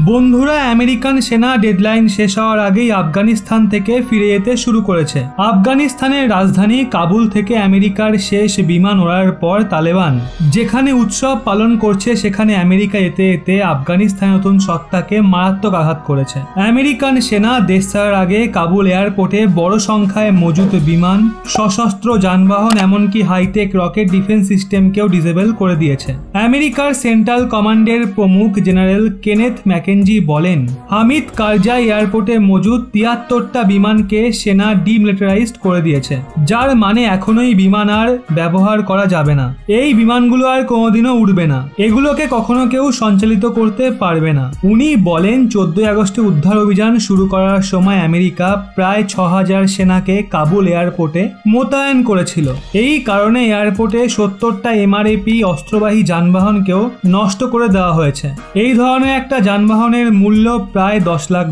বন্ধুরা, আমেরিকান সেনা ডেডলাইন শেষ হওয়ার আগেই আফগানিস্তান থেকে ফিরে যেতে শুরু করেছে। আফগানিস্তানের রাজধানী কাবুল থেকে আমেরিকার শেষ বিমান ওড়ার পর তালেবান যেখানে উৎসব পালন করছে সেখানে আমেরিকা যেতে যেতে আফগানিস্তানের নতুন সত্তাকে মারাত্মক আঘাত করেছে। আমেরিকান সেনা দেশ ছাড়ার আগে কাবুল এয়ারপোর্টে বড় সংখ্যায় মজুত বিমান, সশস্ত্র যানবাহন, এমনকি হাইটেক রকেট ডিফেন্স সিস্টেমকেও ডিসেবল করে দিয়েছে। আমেরিকার সেন্ট্রাল কমান্ডের প্রমুখ জেনারেল কেনেথ ম্যাকেনজি বলেন, হামিদ কারজাই এয়ারপোর্টে মজুদ ৭৩টা বিমানকে সেনা ডিমিলিটারাইজড করে দিয়েছে, যার মানে এখনোই বিমান আর ব্যবহার করা যাবে না। এই বিমানগুলো আর কোনোদিনও উড়বে না, এগুলোকে কখনো কেউ সঞ্চালিত করতে পারবে না। উনি বলেন, 14 আগস্টে উদ্ধার অভিযান শুরু করার সময় আমেরিকা প্রায় ৬,০০০ সেনাকে কাবুল এয়ারপোর্টে মোতায়েন করেছিল। এই কারণে এয়ারপোর্টে ৭০টা এমআরএপি অস্ত্রবাহী যানবাহনকেও নষ্ট করে দেওয়া হয়েছে। এই ধরনের একটা যানবাহনের মূল্য প্রায় $10 লাখ।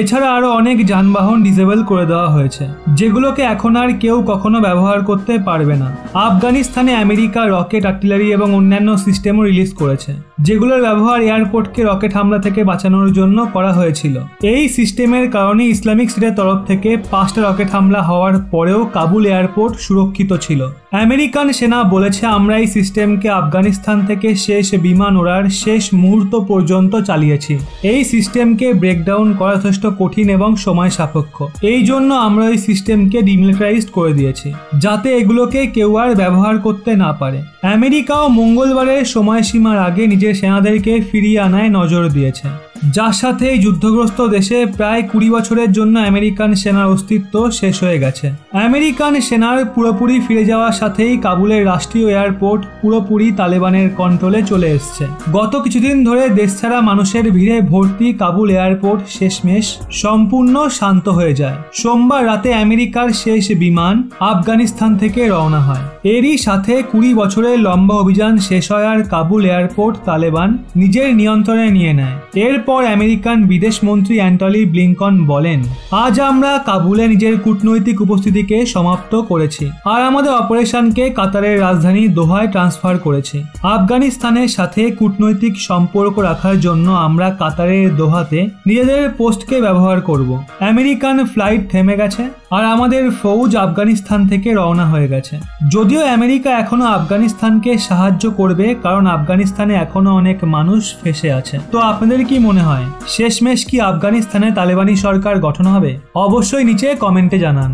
এছাড়া আরো অনেক যানবাহন ডিসেবল করে দেওয়া হয়েছে, যেগুলোকে এখন আর কেউ কখনো ব্যবহার করতে পারবে না। আফগানিস্তানে আমেরিকা রকেট, আর্টিলারি এবং অন্যান্য সিস্টেমও রিলিজ করেছে, যেগুলোর ব্যবহার এয়ারপোর্টকে রকেট হামলা থেকে বাঁচানোর জন্য করা হয়েছিল। এই সিস্টেমের কারণে ইসলামিক স্টেটের তরফ থেকে 5টা রকেট হামলা হওয়ার পরেও কাবুল এয়ারপোর্ট সুরক্ষিত ছিল। আমেরিকান সেনা বলেছে, আমরা এই সিস্টেমকে আফগানিস্তান থেকে শেষ বিমান ওড়ার শেষ মুহূর্ত পর্যন্ত চালিয়েছি। এই সিস্টেমকে ব্রেকডাউন করা যথেষ্ট কঠিন এবং সময় সাপেক্ষ। এই জন্য আমরা এই সিস্টেমকে ডিমিলিটারাইজড করে দিয়েছি, যাতে এগুলোকে কেউ আর ব্যবহার করতে না পারে। আমেরিকাও মঙ্গলবারের সময়সীমার আগে নিজের সেনাদেরকে ফিরিয়ে আনায় নজর দিয়েছে, যার সাথে এই যুদ্ধগ্রস্ত দেশে প্রায় 20 বছরের জন্য আমেরিকান সেনার অস্তিত্ব শেষ হয়ে গেছে। আমেরিকান সেনার পুরোপুরি ফিরে যাওয়ার সাথেই কাবুলের রাষ্ট্রীয় এয়ারপোর্ট পুরোপুরি তালেবানের কন্ট্রোলে চলে এসছে। গত কিছুদিন ধরে দেশ ছাড়া মানুষের ভিড়ে ভর্তি কাবুল এয়ারপোর্ট শেষমেশ সম্পূর্ণ শান্ত হয়ে যায়। সোমবার রাতে আমেরিকার শেষ বিমান আফগানিস্তান থেকে রওনা হয়। এরই সাথে 20 বছরের লম্বা অভিযান শেষ হয় আর কাবুল এয়ারপোর্ট তালেবান নিজের নিয়ন্ত্রণে নিয়ে নেয়। এরপর আমেরিকান বিদেশ মন্ত্রী অ্যান্টনি ব্লিংকন বলেন, আজ আমরা কাবুলে নিজের কূটনৈতিক উপস্থিতিকে সমাপ্ত করেছি আর আমাদের অপারেশনকে কাতারের রাজধানী দোহায় ট্রান্সফার করেছি। আফগানিস্তানের সাথে কূটনৈতিক সম্পর্ক রাখার জন্য আমরা কাতারের দোহাতে নিজেদের পোস্টকে ব্যবহার করব। আমেরিকান ফ্লাইট থেমে গেছে আর আমাদের ফৌজ আফগানিস্তান থেকে রওনা হয়ে গেছে। যদিও আমেরিকা এখনো আফগানিস্তানকে সাহায্য করবে, কারণ আফগানিস্তানে এখনো অনেক মানুষ ফেঁসে আছে। তো আপনাদের কি মনে হয়, শেষমেশ কি আফগানিস্তানে তালেবানি সরকার গঠন হবে? অবশ্যই নিচে কমেন্টে জানান।